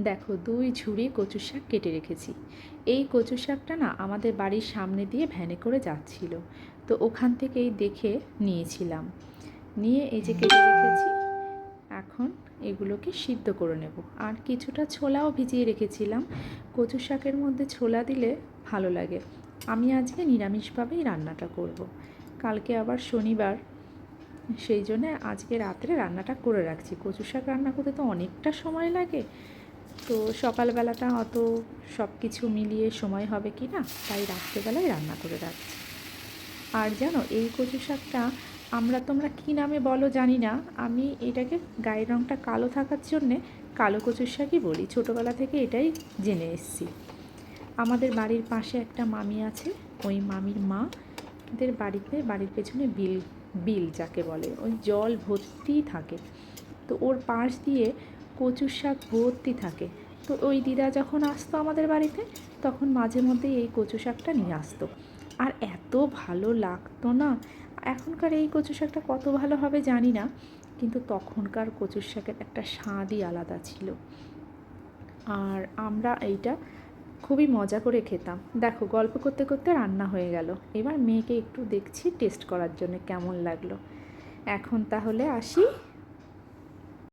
দেখো 2 ঝুড়ি কচু শাক কেটে রেখেছি। এই কচু শাকটা না আমাদের বাড়ির সামনে দিয়ে ভ্যানে করে যাচ্ছিল, তো ওখান থেকেই দেখে নিয়েছিলাম। নিয়ে এই যে কেটে রেখেছি। এখন এগুলোকে সিদ্ধ করে নেব। আর কিছুটা ছোলাও ভিজিয়ে রেখেছিলাম। কচু শাকের মধ্যে ছোলা দিলে ভালো লাগে। আমি আজকে নিরামিষভাবেই রান্নাটা করব। কালকে আবার শনিবার, সেই জন্যে আজকে রাত্রে রান্নাটা করে রাখছি। কচু শাক রান্না করতে তো অনেকটা সময় লাগে, তো সকালবেলাটা অত সব কিছু মিলিয়ে সময় হবে কি না, তাই রাত্রেবেলায় রান্না করে রাখছি। আর জানো, এই কচু শাকটা তোমরা কী নামে বলো জানি না, আমি এটাকে গায়ের রঙটা কালো থাকার জন্যে কালো কচুর শাকই বলি। ছোটোবেলা থেকে এটাই জেনে এসছি। আমাদের বাড়ির পাশে একটা মামি আছে, ওই মামির মাদের বাড়ির পেছনে বিল বিল যাকে বলে, ওই জল ভর্তি থাকে। তো ওর পাশ দিয়ে কচুর শাক ভর্তি থাকে। তো ওই দিদা যখন আসতো আমাদের বাড়িতে, তখন মাঝে মধ্যেই এই কচু শাকটা নিয়ে আসতো। আর এত ভালো লাগতো না। এখনকার এই কচু শাকটা কত ভালো হবে জানি না, কিন্তু তখনকার কচুর শাকের একটা স্বাদই আলাদা ছিল। আর আমরা এইটা খুবই মজা করে খেতাম। দেখো, গল্প করতে করতে রান্না হয়ে গেল। এবার মেয়েকে একটু দেখছি টেস্ট করার জন্য কেমন লাগলো। এখন তাহলে আসি।